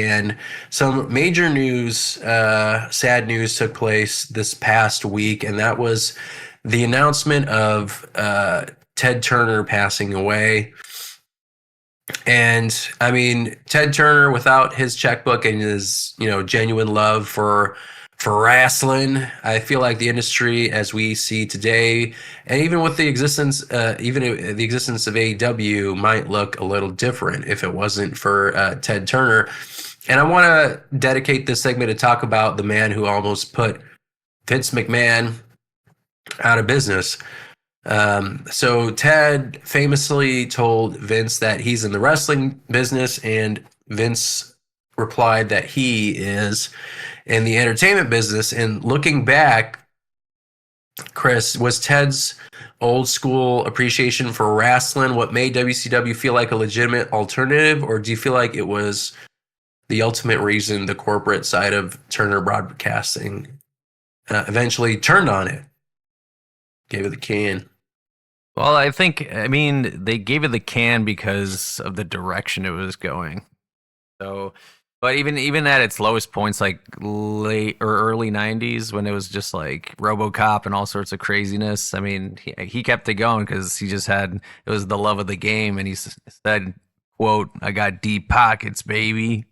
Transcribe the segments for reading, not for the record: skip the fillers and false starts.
And some major news, sad news took place this past week, and that was the announcement of Ted Turner passing away. And I mean, Ted Turner, without his checkbook and his, genuine love for wrestling, I feel like the industry as we see today, and even with the existence, the existence of AEW, might look a little different if it wasn't for Ted Turner. And I want to dedicate this segment to talk about the man who almost put Vince McMahon out of business. So Ted famously told Vince that he's in the wrestling business, and Vince replied that he is in the entertainment business. And looking back, Chris, was Ted's old school appreciation for wrestling what made WCW feel like a legitimate alternative, or do you feel like it was the ultimate reason the corporate side of Turner Broadcasting eventually turned on it, gave it the can? Well, I mean, they gave it the can because of the direction it was going. So, but even at its lowest points, like late or early '90s, when it was just like RoboCop and all sorts of craziness, I mean, he kept it going because he just had, it was the love of the game, and he said, "quote I got deep pockets, baby."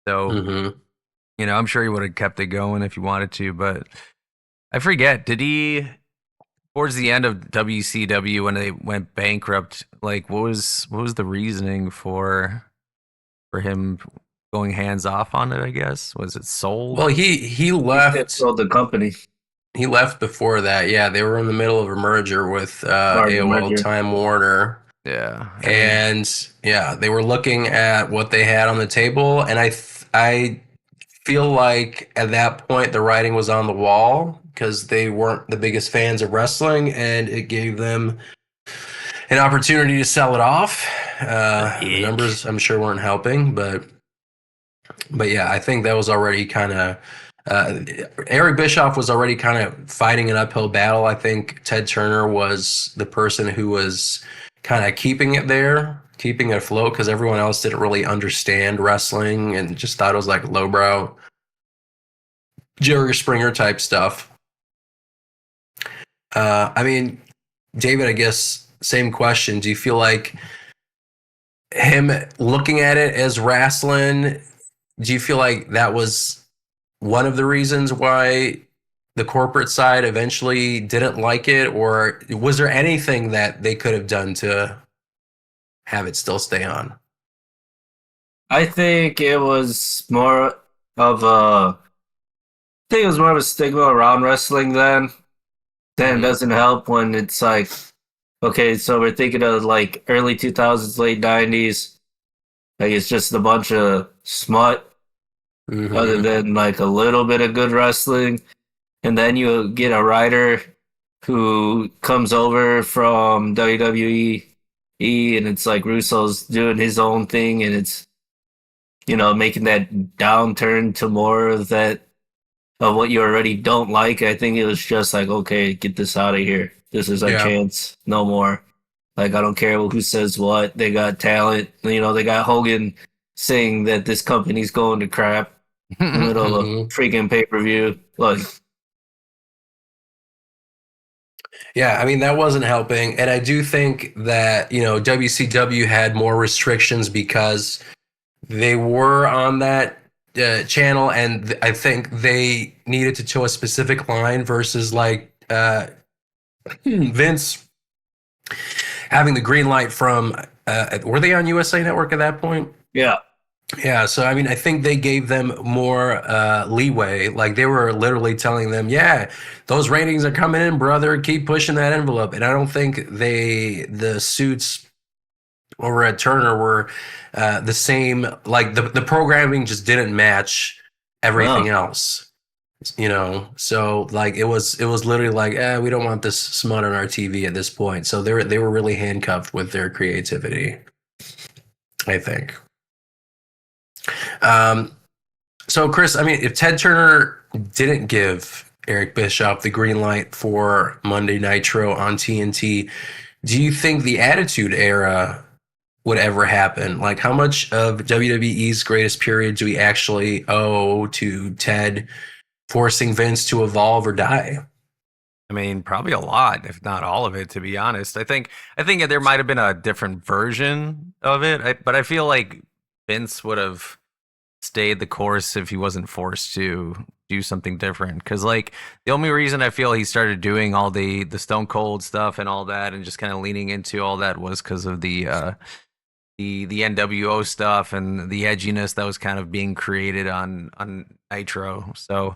So, I'm sure he would have kept it going if he wanted to, but I forget, did he? Towards the end of WCW, when they went bankrupt, like what was the reasoning for him going hands off on it? I guess, was it sold? Well, he left. Sold the company. He left before that. Yeah, they were in the middle of a merger with AOL-Time Warner. Yeah, and they were looking at what they had on the table, and I feel like at that point the writing was on the wall because they weren't the biggest fans of wrestling, and it gave them an opportunity to sell it off. The numbers, I'm sure, weren't helping, but yeah, I think that was already kind of Eric Bischoff was already kind of fighting an uphill battle. I think Ted Turner was the person who was kind of keeping it there, keeping it afloat, because everyone else didn't really understand wrestling and just thought it was like lowbrow Jerry Springer type stuff. I mean, David, I guess same question. Do you feel like him looking at it as wrestling, do you feel like that was one of the reasons why the corporate side eventually didn't like it, or was there anything that they could have done to have it still stay on? I think it was more of a stigma around wrestling then. Then it doesn't help when it's like, okay, so we're thinking of like early 2000s, late 90s. Like it's just a bunch of smut other than like a little bit of good wrestling. And then you get a writer who comes over from WWE, and it's like Russo's doing his own thing, and it's, making that downturn to more of that, of what you already don't like. I think it was just like, okay, get this out of here. This is our chance. No more. Like, I don't care who says what. They got talent. They got Hogan saying that this company's going to crap in the middle of a freaking pay-per-view. Like, yeah, I mean, that wasn't helping. And I do think that, WCW had more restrictions because they were on that channel, and I think they needed to toe a specific line versus like Vince having the green light from were they on USA Network at that point? yeah. Yeah, so I mean, I think they gave them more leeway. Like they were literally telling them, "Yeah, those ratings are coming in, brother. Keep pushing that envelope." And I don't think the suits over at Turner were the same. Like the programming just didn't match everything else. So like it was literally like, we don't want this smut on our TV at this point. So they were really handcuffed with their creativity, I think. So Chris, I mean, if Ted Turner didn't give Eric Bischoff the green light for Monday Nitro on TNT, do you think the Attitude Era would ever happen. Like, how much of WWE's greatest period do we actually owe to Ted forcing Vince to evolve or die? I mean, probably a lot, if not all of it, to be honest. I think there might have been a different version of it, but I feel like Vince would have stayed the course if he wasn't forced to do something different. Because like the only reason I feel he started doing all the Stone Cold stuff and all that, and just kind of leaning into all that, was because of the NWO stuff and the edginess that was kind of being created on Nitro. So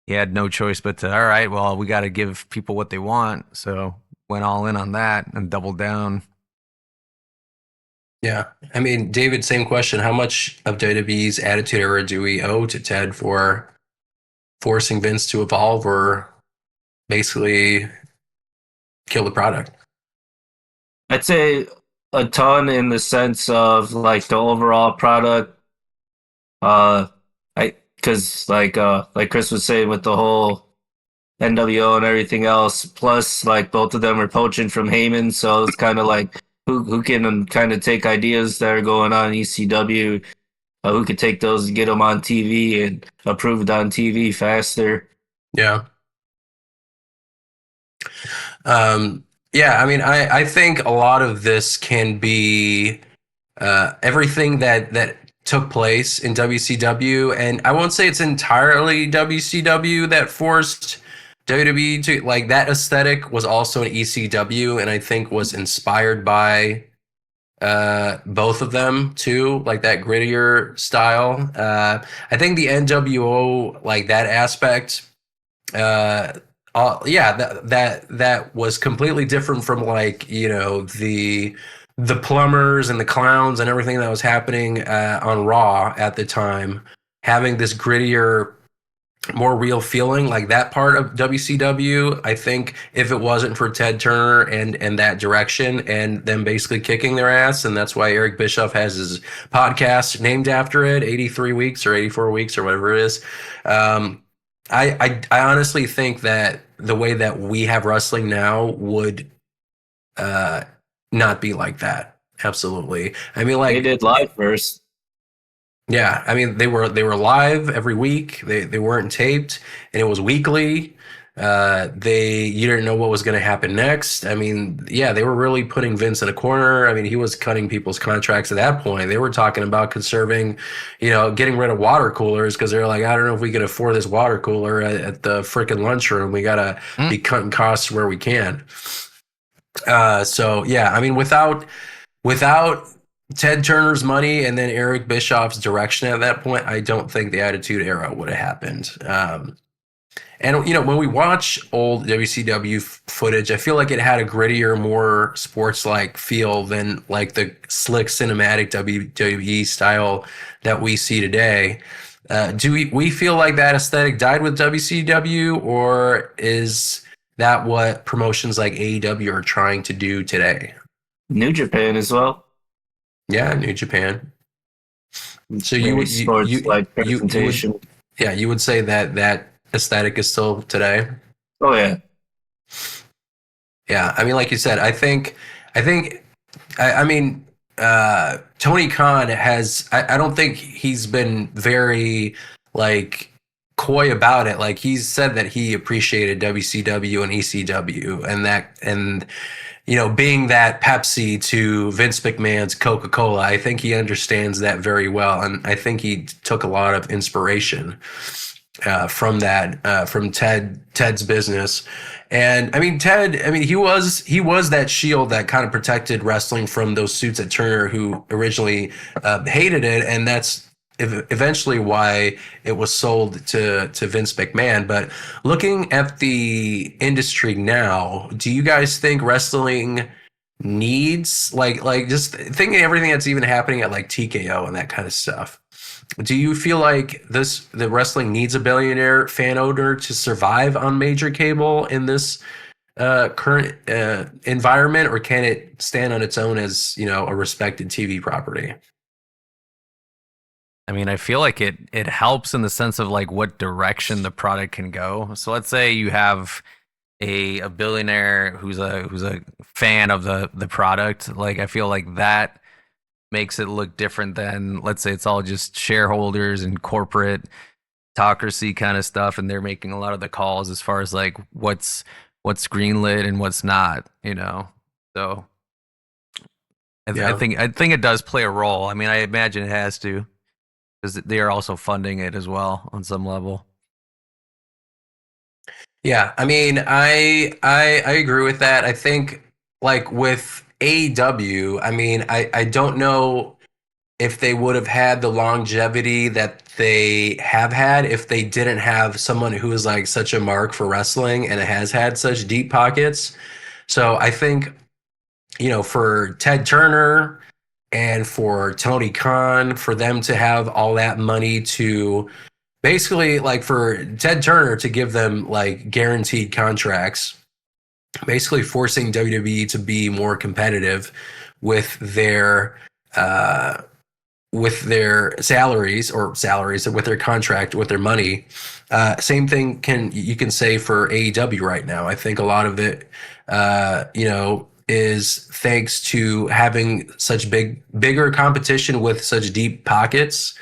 he had no choice but to, all right, well, we got to give people what they want. So went all in on that and doubled down. Yeah. I mean, David, same question. How much of WWE's Attitude Era do we owe to Ted for forcing Vince to evolve or basically kill the product? I'd say a ton in the sense of like the overall product. I because like Chris was saying with the whole NWO and everything else. Plus, like both of them are poaching from Heyman, so it's kind of like who can kind of take ideas that are going on in ECW, who could take those and get them on TV and approved on TV faster. Yeah. Yeah, I mean, I think a lot of this can be everything that took place in WCW, and I won't say it's entirely WCW that forced WWE to like that aesthetic was also in ECW, and I think was inspired by both of them too, like that grittier style. I think the NWO, like that aspect, uh yeah, that was completely different from like, you know, the plumbers and the clowns and everything that was happening on Raw at the time, having this grittier, more real feeling. Like that part of WCW, I think if it wasn't for Ted Turner and that direction and them basically kicking their ass, and that's why Eric Bischoff has his podcast named after it, 83 weeks or 84 weeks or whatever it is. I honestly think that the way that we have wrestling now would not be like that. Absolutely. I mean, They like, did live first. yeah, I mean they were live every week. They weren't taped, and it was weekly. You didn't know what was going to happen next. I mean, yeah, they were really putting Vince in a corner. I mean, he was cutting people's contracts at that point. They were talking about conserving, you know, getting rid of water coolers because they're like, I don't know if we can afford this water cooler at the freaking lunchroom. We gotta be cutting costs where we can. So yeah, I mean, without Ted Turner's money and then Eric Bischoff's direction at that point, I don't think the Attitude Era would have happened. And you know, when we watch old WCW footage, I feel like it had a grittier, more sports-like feel than like the slick cinematic WWE style that we see today. Do we feel like that aesthetic died with WCW, or is that what promotions like AEW are trying to do today? New Japan as well. Yeah, New Japan. So Very you would sports like you would, presentation. yeah, you would say that that aesthetic is still today. Oh yeah. Yeah, I mean, like you said, I mean, Tony Khan has. I don't think he's been very like coy about it. Like he's said that he appreciated WCW and ECW, and you know, being that Pepsi to Vince McMahon's Coca-Cola, I think he understands that very well, and I think he took a lot of inspiration from that, from Ted's business. And I mean, Ted, I mean, he was that shield that kind of protected wrestling from those suits at Turner who originally hated it, and that's eventually why it was sold to Vince McMahon. But looking at the industry now, do you guys think wrestling needs like just thinking everything that's even happening at like TKO and that kind of stuff? Do you feel like the wrestling needs a billionaire fan owner to survive on major cable in this current environment, or can it stand on its own as, you know, a respected TV property? I mean, I feel like it helps in the sense of like what direction the product can go. So let's say you have a billionaire who's a fan of the product. Like I feel like that makes it look different than, let's say, it's all just shareholders and corporate autocracy kind of stuff, and they're making a lot of the calls as far as like what's greenlit and what's not, you know. So Yeah. I think it does play a role. I mean, I imagine it has to, because they are also funding it as well on some level. Yeah, I mean, I agree with that. I think like with AEW, I mean, I don't know if they would have had the longevity that they have had if they didn't have someone who is like such a mark for wrestling and has had such deep pockets. So I think, you know, for Ted Turner and for Tony Khan, for them to have all that money to basically like for Ted Turner to give them like guaranteed contracts, basically forcing WWE to be more competitive with uh, their salaries with their contract with their money. Same thing you can say for AEW right now. I think a lot of it, you know, is thanks to having such bigger competition with such deep pockets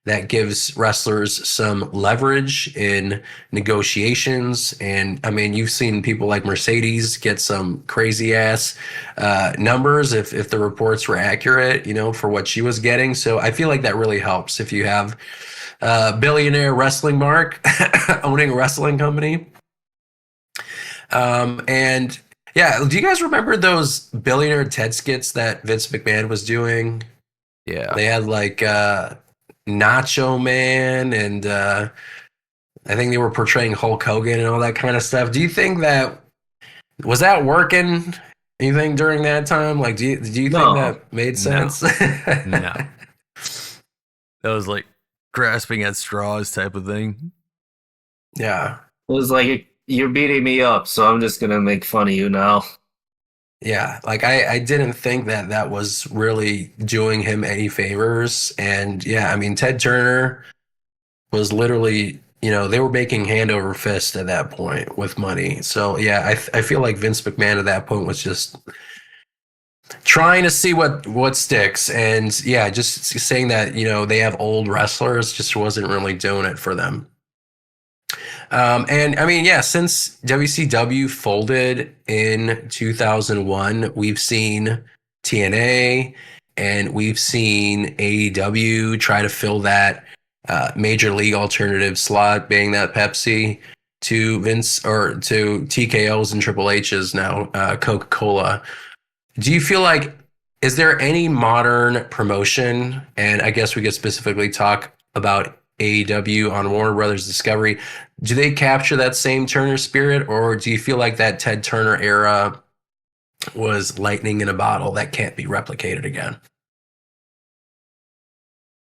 that gives wrestlers some leverage in negotiations. And I mean, you've seen people like Mercedes get some crazy ass numbers if the reports were accurate, you know, for what she was getting. So I feel like that really helps if you have billionaire wrestling mark owning a wrestling company. And yeah, do you guys remember those billionaire Ted skits that Vince McMahon was doing? Yeah. They had like Nacho Man, and I think they were portraying Hulk Hogan and all that kind of stuff. Do you think that was that working? Anything during that time? Like, do you think No, that made No. sense? No. That was like grasping at straws type of thing. Yeah, it was like you're beating me up, so I'm just gonna make fun of you now. yeah. Like I didn't think that was really doing him any favors. And yeah, I mean, Ted Turner was literally, you know, they were making hand over fist at that point with money. So yeah, I feel like Vince McMahon at that point was just trying to see what sticks. And yeah, just saying that, you know, they have old wrestlers just wasn't really doing it for them. And I mean, yeah, since WCW folded in 2001, we've seen TNA and we've seen AEW try to fill that major league alternative slot, being that Pepsi, to Vince or to TKO's and Triple H's now Coca-Cola. Do you feel like, is there any modern promotion, and I guess we could specifically talk about AEW on Warner Brothers Discovery, do they capture that same Turner spirit, or do you feel like that Ted Turner era was lightning in a bottle that can't be replicated again?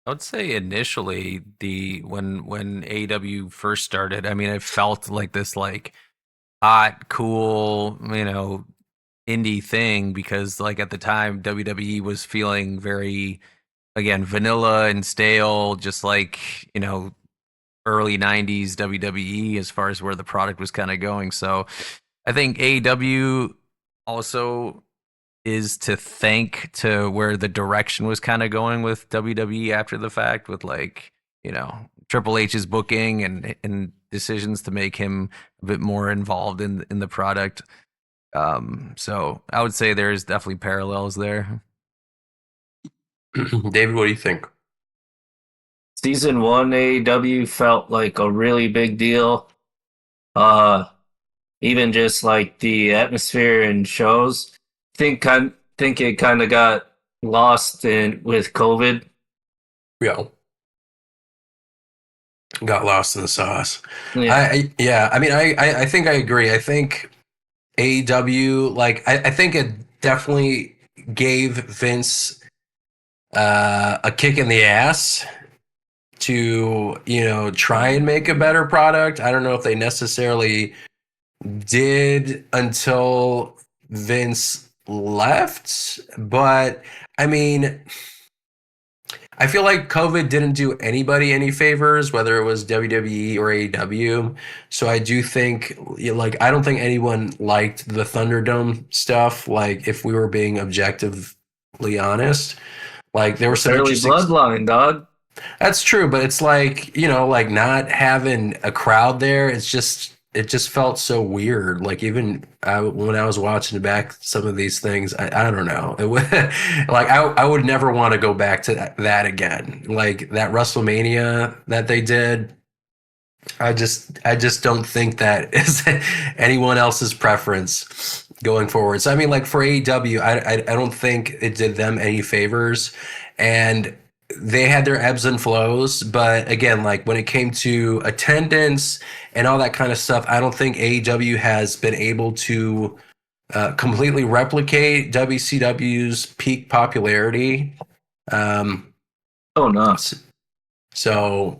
I would say initially the when AEW first started, I mean, it felt like this like hot, cool, you know, indie thing because like at the time WWE was feeling very again vanilla and stale, just like, you know, early 90s WWE as far as where the product was kind of going. So I think AEW also is to thank to where the direction was kind of going with WWE after the fact with like, you know, Triple H's booking and decisions to make him a bit more involved in the product. So I would say there's definitely parallels there. David, what do you think? Season one AEW felt like a really big deal. Uh, Even just like the atmosphere and shows. Think it kind of got lost in with COVID. Yeah, got lost in the sauce. Yeah, Yeah, I mean, I think I agree. I think AEW, like, I think it definitely gave Vince a kick in the ass to, you know, try and make a better product. I don't know if they necessarily did until Vince left, but I mean, I feel like COVID didn't do anybody any favors, whether it was WWE or AEW. So I do think, like, I don't think anyone liked the Thunderdome stuff, like, if we were being objectively honest. Like there were some Early interesting. bloodline, dog. That's true, but it's like, like not having a crowd there, it just felt so weird. Like even when I was watching back some of these things, I don't know. It would, like I would never want to go back to that again. Like that WrestleMania that they did, I just don't think that is anyone else's preference going forward. So I mean, like for AEW, I don't think it did them any favors, and they had their ebbs and flows. But again, like when it came to attendance and all that kind of stuff, I don't think AEW has been able to completely replicate WCW's peak popularity. Um, Oh no. so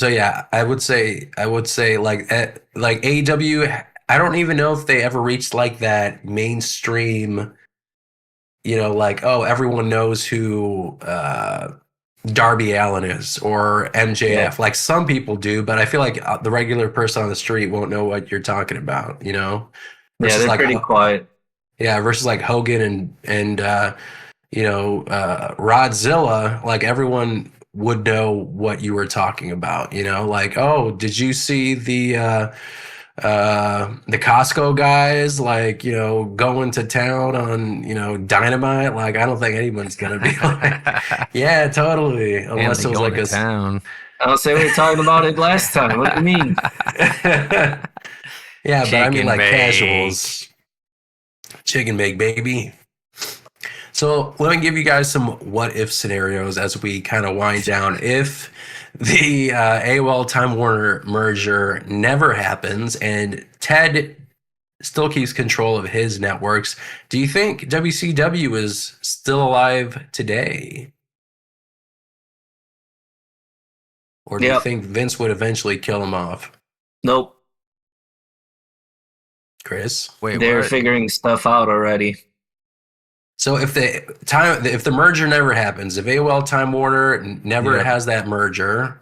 yeah, I would say like AEW. I don't even know if they ever reached like that mainstream. Like oh, everyone knows who Darby Allin is or MJF. Yeah. Like some people do, but I feel like the regular person on the street won't know what you're talking about. Yeah, Versus they're like pretty quiet. yeah, versus like Hogan and Rodzilla, like everyone would know what you were talking about, like, oh, did you see the Costco guys like, going to town on, Dynamite? Like, I don't think anyone's gonna be like, yeah, totally. Man, Unless they it was going like to town. I don't say we were talking about it last time. What do you mean? Yeah, but I mean Chicken like bake. casuals. Chicken bake, baby. So let me give you guys some what if scenarios as we kind of wind down. If the AOL-Time Warner merger never happens and Ted still keeps control of his networks, do you think WCW is still alive today? Or do you Yep. think Vince would eventually kill him off? Nope. Chris? Wait, They're what? figuring stuff out already. So if the merger never happens, if AOL Time Warner never Yeah. has that merger,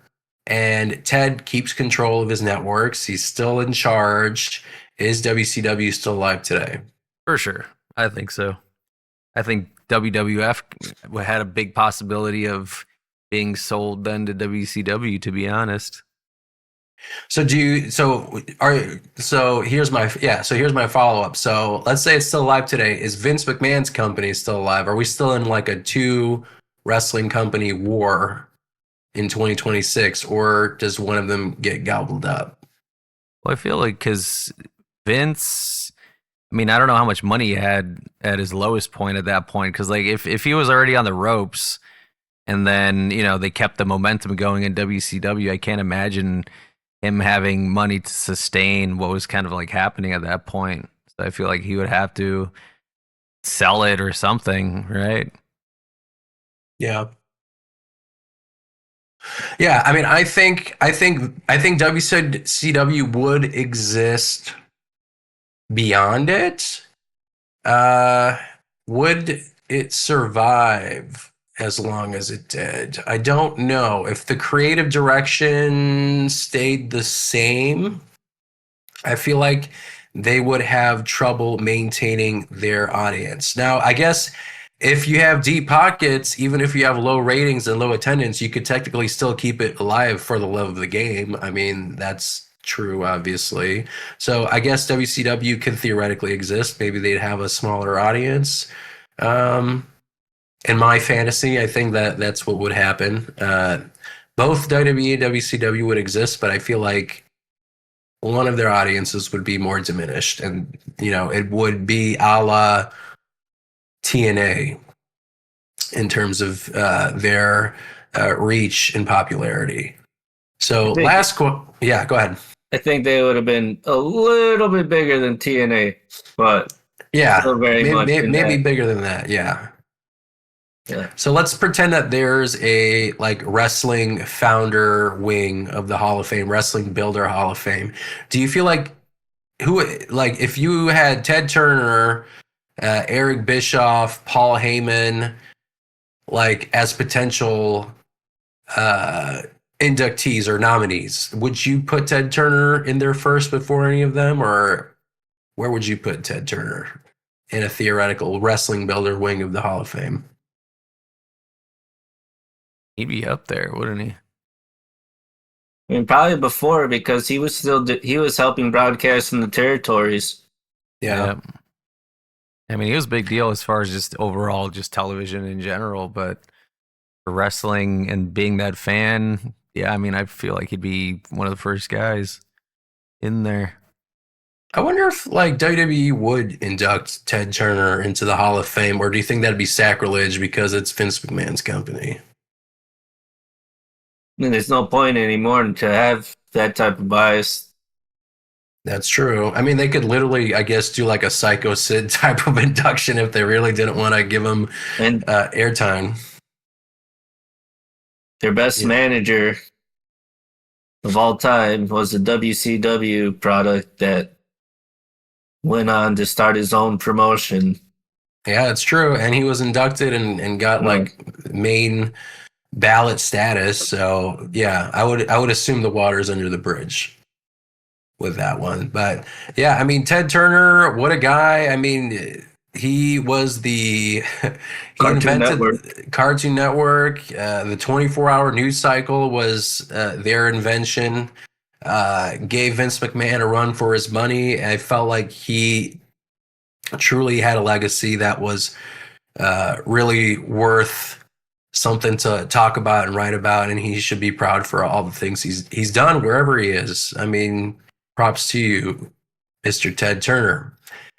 and Ted keeps control of his networks, he's still in charge. Is WCW still alive today? For sure. I think so. I think WWF had a big possibility of being sold then to WCW, to be honest. So here's my follow up. So let's say it's still alive today. Is Vince McMahon's company still alive? Are we still in like a two wrestling company war in 2026, or does one of them get gobbled up? Well, I feel like because Vince, I mean, I don't know how much money he had at his lowest point at that point. Because like if he was already on the ropes, and then they kept the momentum going in WCW, I can't imagine him having money to sustain what was kind of like happening at that point. So I feel like he would have to sell it or something, right? Yeah. Yeah, I mean, I think WCW would exist beyond it. Uh, would it survive as long as it did? I don't know. If the creative direction stayed the same, I feel like they would have trouble maintaining their audience. Now, I guess if you have deep pockets, even if you have low ratings and low attendance, you could technically still keep it alive for the love of the game. I mean, that's true, obviously. So I guess WCW can theoretically exist. Maybe they'd have a smaller audience. Um, in my fantasy, I think that that's what would happen. Both WWE and WCW would exist, but I feel like one of their audiences would be more diminished, and it would be a la TNA in terms of their reach and popularity. So I think yeah, go ahead. I think they would have been a little bit bigger than TNA, but Yeah, still very much in maybe that. bigger than that. Yeah. Yeah. So let's pretend that there's a like wrestling founder wing of the Hall of Fame, wrestling builder Hall of Fame. Do you feel like if you had Ted Turner, Eric Bischoff, Paul Heyman, like as potential uh, inductees or nominees, would you put Ted Turner in there first before any of them, or where would you put Ted Turner in a theoretical wrestling builder wing of the Hall of Fame? He'd be up there, wouldn't he? I mean, probably before because he was he was helping broadcast in the territories. Yeah. I mean, he was a big deal as far as just overall, just television in general. But for wrestling and being that fan, yeah, I mean, I feel like he'd be one of the first guys in there. I wonder if like WWE would induct Ted Turner into the Hall of Fame, or do you think that'd be sacrilege because it's Vince McMahon's company? I mean, there's no point anymore to have that type of bias. That's true. I mean, they could literally, I guess, do like a Psycho Sid type of induction if they really didn't want to give him And airtime. their best manager of all time was a WCW product that went on to start his own promotion. Yeah, it's true. And he was inducted and got like main ballot status. So yeah, I would assume the water's under the bridge with that one. But yeah, I mean, Ted Turner, what a guy. I mean, he was he invented Cartoon Network. The 24-hour news cycle was their invention. Gave Vince McMahon a run for his money. I felt like he truly had a legacy that was really worth something to talk about and write about, and he should be proud for all the things he's done wherever he is. I mean, props to you, Mr. Ted Turner.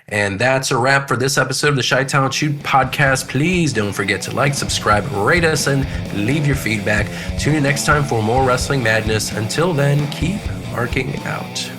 And that's a wrap for this episode of the Chi-Town Shoot podcast. Please don't forget to like, subscribe, rate us, and leave your feedback. Tune in next time for more wrestling madness. Until then, keep marking out.